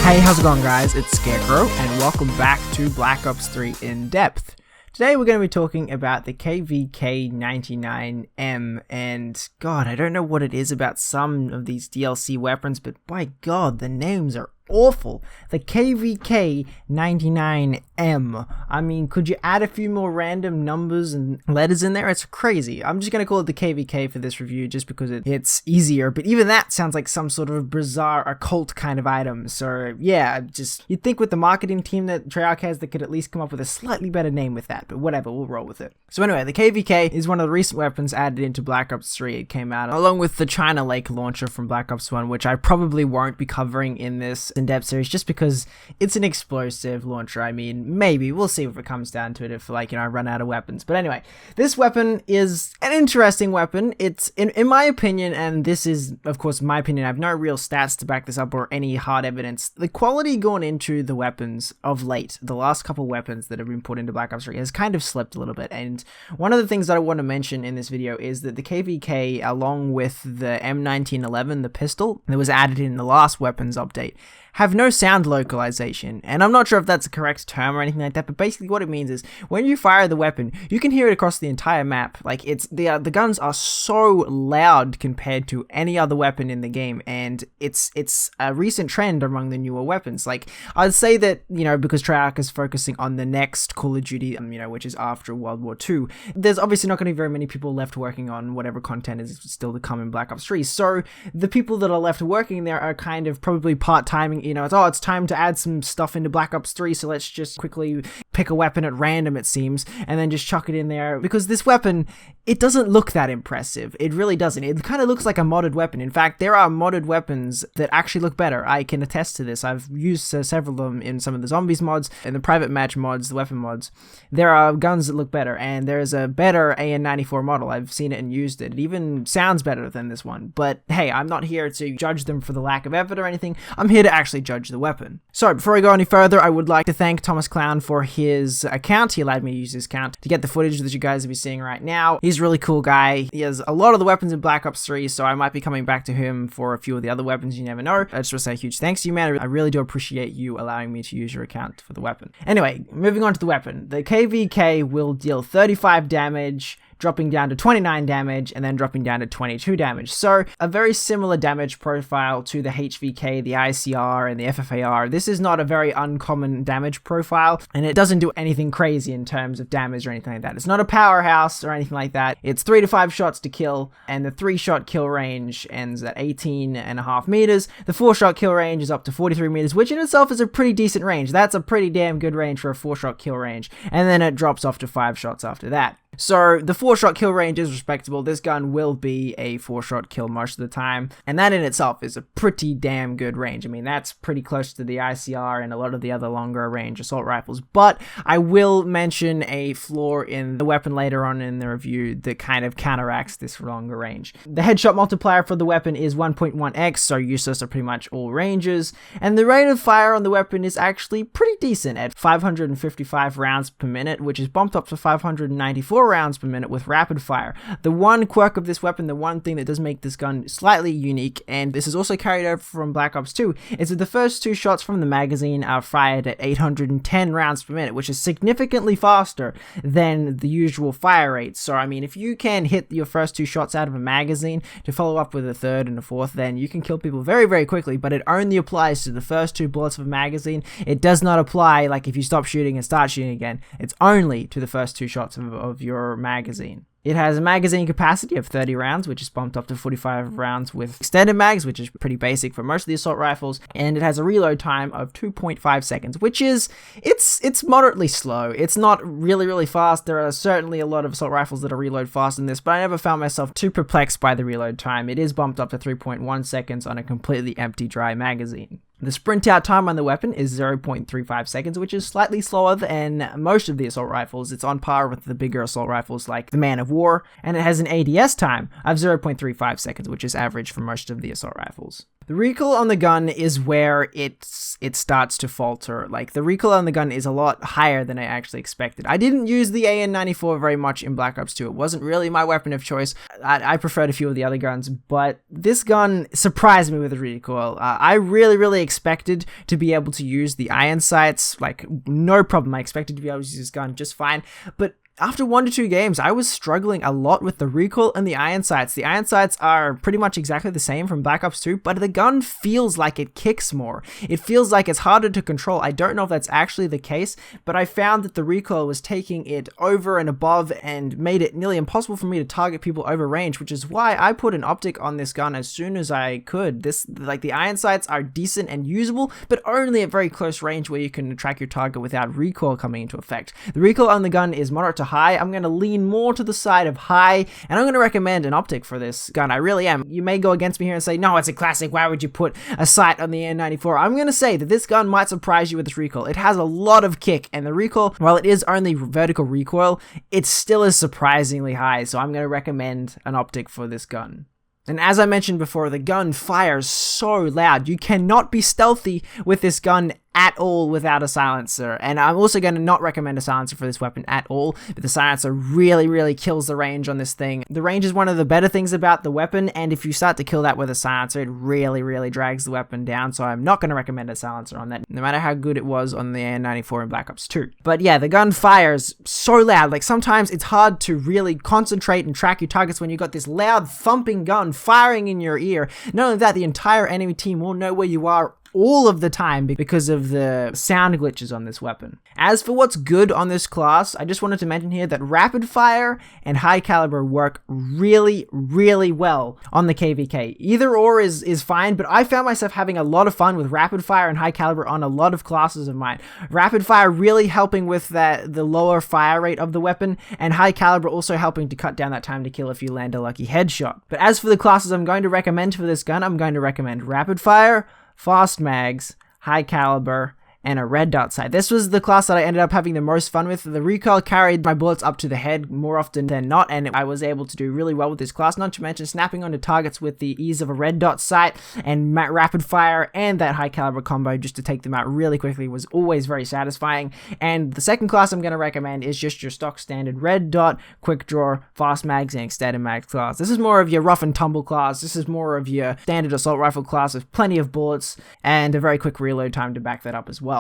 Hey, how's it going, guys? It's Scarecrow, and welcome back to Black Ops 3 In Depth. Today we're going to be talking about the KVK-99M, and god, I don't know what it is about some of these DLC weapons, but by god, the names are awful. The KVK-99M. I mean, could you add a few more random numbers and letters in there? It's crazy. I'm just going to call it the KVK for this review just because it's easier, but even that sounds like some sort of bizarre occult kind of item. So yeah, you'd think with the marketing team that Treyarch has, they could at least come up with a slightly better name with that, but whatever, we'll roll with it. So anyway, the KVK is one of the recent weapons added into Black Ops 3. It came out along with the China Lake launcher from Black Ops 1, which I probably won't be covering in this in-depth series just because it's an explosive launcher. I mean, maybe we'll see if it comes down to it, if I run out of weapons. But anyway, this weapon is an interesting weapon. It's in my opinion, and this is of course my opinion, I have no real stats to back this up or any hard evidence. The quality going into the weapons of late, the last couple weapons that have been put into Black Ops 3 has kind of slipped a little bit. And one of the things that I want to mention in this video is that the KVK, along with the M1911, the pistol that was added in the last weapons update, have no sound localization. And I'm not sure if that's a correct term or anything like that, but basically what it means is when you fire the weapon, you can hear it across the entire map. Like, it's the guns are so loud compared to any other weapon in the game, and it's a recent trend among the newer weapons. Like, I'd say that, because Treyarch is focusing on the next Call of Duty, which is after World War II, there's obviously not going to be very many people left working on whatever content is still to come in Black Ops 3. So the people that are left working there are kind of probably part-timing. It's time to add some stuff into Black Ops 3, so let's just quickly pick a weapon at random, it seems, and then just chuck it in there. Because this weapon, it doesn't look that impressive. It really doesn't. It kind of looks like a modded weapon. In fact, there are modded weapons that actually look better. I can attest to this. I've used several of them in some of the zombies mods, and the private match mods, the weapon mods. There are guns that look better, and there's a better AN-94 model. I've seen it and used it. It even sounds better than this one. But hey, I'm not here to judge them for the lack of effort or anything. I'm here to actually judge the weapon. So before I go any further, I would like to thank Thomas Clown for his account. He allowed me to use his account to get the footage that you guys will be seeing right now. He's a really cool guy. He has a lot of the weapons in Black Ops 3, so I might be coming back to him for a few of the other weapons. You never know. I just want to say a huge thanks to you, man. I really do appreciate you allowing me to use your account for the weapon. Anyway, moving on to the weapon. The KVK will deal 35 damage, dropping down to 29 damage, and then dropping down to 22 damage. So a very similar damage profile to the HVK, the ICR, and the FFAR. This is not a very uncommon damage profile, and it doesn't do anything crazy in terms of damage or anything like that. It's not a powerhouse or anything like that. It's 3 to 5 shots to kill, and the 3-shot kill range ends at 18.5 meters. The 4-shot kill range is up to 43 meters, which in itself is a pretty decent range. That's a pretty damn good range for a 4-shot kill range, and then it drops off to 5 shots after that. So the 4-shot kill range is respectable. This gun will be a 4-shot kill most of the time, and that in itself is a pretty damn good range. I mean, that's pretty close to the ICR and a lot of the other longer range assault rifles, but I will mention a flaw in the weapon later on in the review that kind of counteracts this longer range. The headshot multiplier for the weapon is 1.1x, so useless at pretty much all ranges, and the rate of fire on the weapon is actually pretty decent at 555 rounds per minute, which is bumped up to 594 rounds per minute with rapid fire. The one quirk of this weapon, the one thing that does make this gun slightly unique, and this is also carried over from Black Ops 2, is that the first 2 shots from the magazine are fired at 810 rounds per minute, which is significantly faster than the usual fire rate. So I mean, if you can hit your first 2 shots out of a magazine to follow up with a 3rd and a 4th, then you can kill people very, very quickly, but it only applies to the first 2 bullets of a magazine. It does not apply, like, if you stop shooting and start shooting again. It's only to the first 2 shots of your magazine. It has a magazine capacity of 30 rounds, which is bumped up to 45 rounds with extended mags, which is pretty basic for most of the assault rifles, and it has a reload time of 2.5 seconds, which is, it's moderately slow. It's not really, really fast. There are certainly a lot of assault rifles that are reload faster than this, but I never found myself too perplexed by the reload time. It is bumped up to 3.1 seconds on a completely empty dry magazine. The sprint out time on the weapon is 0.35 seconds, which is slightly slower than most of the assault rifles. It's on par with the bigger assault rifles like the Man of War, and it has an ADS time of 0.35 seconds, which is average for most of the assault rifles. The recoil on the gun is where it starts to falter. Like, the recoil on the gun is a lot higher than I actually expected. I didn't use the AN-94 very much in Black Ops 2. It wasn't really my weapon of choice. I preferred a few of the other guns, but this gun surprised me with the recoil. I really expected to be able to use the iron sights, like, no problem. I expected to be able to use this gun just fine, but after 1 to 2 games, I was struggling a lot with the recoil and the iron sights. The iron sights are pretty much exactly the same from Black Ops 2, but the gun feels like it kicks more. It feels like it's harder to control. I don't know if that's actually the case, but I found that the recoil was taking it over and above and made it nearly impossible for me to target people over range, which is why I put an optic on this gun as soon as I could. The iron sights are decent and usable, but only at very close range where you can track your target without recoil coming into effect. The recoil on the gun is moderate to high. I'm going to lean more to the side of high, and I'm going to recommend an optic for this gun. I really am. You may go against me here and say, no, it's a classic. Why would you put a sight on the AN-94? I'm going to say that this gun might surprise you with its recoil. It has a lot of kick, and the recoil, while it is only vertical recoil, it still is surprisingly high, so I'm going to recommend an optic for this gun. And as I mentioned before, the gun fires so loud. You cannot be stealthy with this gun at all without a silencer. And I'm also going to not recommend a silencer for this weapon at all, but the silencer really kills the range on this thing. The range is one of the better things about the weapon, and if you start to kill that with a silencer, it really drags the weapon down, so I'm not going to recommend a silencer on that, no matter how good it was on the AN-94 in Black Ops 2. But yeah, the gun fires so loud. Like, sometimes it's hard to really concentrate and track your targets when you've got this loud thumping gun firing in your ear. Not only that, the entire enemy team will know where you are all of the time because of the sound glitches on this weapon. As for what's good on this class, I just wanted to mention here that rapid fire and high caliber work really well on the KVK. Either or is fine, but I found myself having a lot of fun with rapid fire and high caliber on a lot of classes of mine. Rapid fire really helping with the lower fire rate of the weapon, and high caliber also helping to cut down that time to kill if you land a lucky headshot. But as for the classes I'm going to recommend for this gun, I'm going to recommend rapid fire, fast mags, high caliber, and a red dot sight. This was the class that I ended up having the most fun with. The recoil carried my bullets up to the head more often than not, and I was able to do really well with this class, not to mention snapping onto targets with the ease of a red dot sight and rapid fire and that high caliber combo just to take them out really quickly was always very satisfying. And the second class I'm going to recommend is just your stock standard red dot, quick draw, fast mags, and extended mags class. This is more of your rough and tumble class. This is more of your standard assault rifle class with plenty of bullets and a very quick reload time to back that up as well.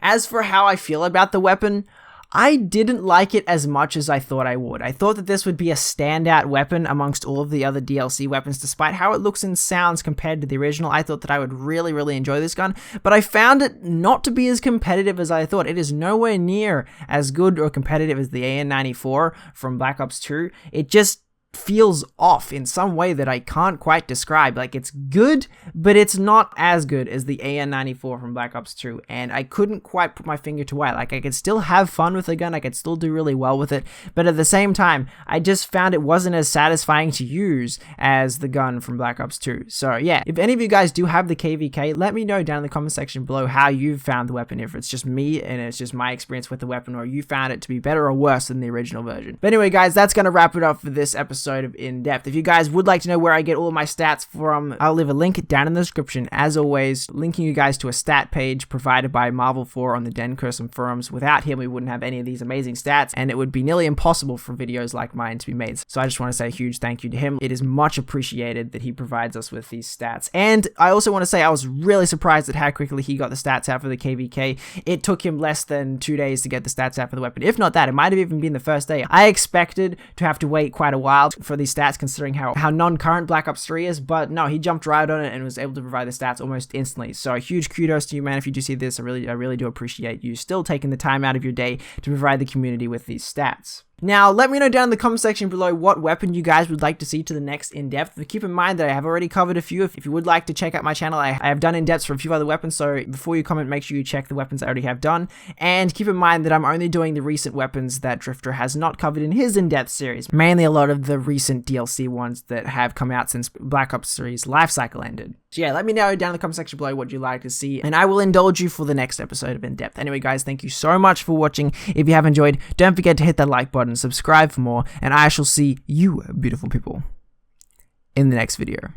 As for how I feel about the weapon, I didn't like it as much as I thought I would. I thought that this would be a standout weapon amongst all of the other DLC weapons, despite how it looks and sounds compared to the original. I thought that I would really enjoy this gun, but I found it not to be as competitive as I thought. It is nowhere near as good or competitive as the AN-94 from Black Ops 2. It just feels off in some way that I can't quite describe. Like, it's good, but it's not as good as the AN-94 from Black Ops 2, and I couldn't quite put my finger to why. Like, I could still have fun with the gun, I could still do really well with it, but at the same time, I just found it wasn't as satisfying to use as the gun from Black Ops 2. So yeah, if any of you guys do have the KVK, let me know down in the comment section below how you've found the weapon, if it's just me and it's just my experience with the weapon, or you found it to be better or worse than the original version. But anyway, guys, that's gonna wrap it up for this episode of In Depth. If you guys would like to know where I get all of my stats from, I'll leave a link down in the description, as always, linking you guys to a stat page provided by Marvel4 on the Den Cursum forums. Without him, we wouldn't have any of these amazing stats, and it would be nearly impossible for videos like mine to be made. So I just want to say a huge thank you to him. It is much appreciated that he provides us with these stats. And I also want to say I was really surprised at how quickly he got the stats out for the KVK. It took him less than 2 days to get the stats out for the weapon. If not that, it might have even been the first day. I expected to have to wait quite a while for these stats, considering how non-current Black Ops 3 is, but no, he jumped right on it and was able to provide the stats almost instantly. So huge kudos to you, man. If you do see this, I really do appreciate you still taking the time out of your day to provide the community with these stats. Now, let me know down in the comment section below what weapon you guys would like to see to the next in-depth. But keep in mind that I have already covered a few. If you would like to check out my channel, I have done in-depths for a few other weapons, so before you comment, make sure you check the weapons I already have done. And keep in mind that I'm only doing the recent weapons that Drifter has not covered in his in-depth series. Mainly a lot of the recent DLC ones that have come out since Black Ops 3's life cycle ended. So yeah, let me know down in the comment section below what you'd like to see, and I will indulge you for the next episode of In Depth. Anyway, guys, thank you so much for watching. If you have enjoyed, don't forget to hit that like button, subscribe for more, and I shall see you, beautiful people, in the next video.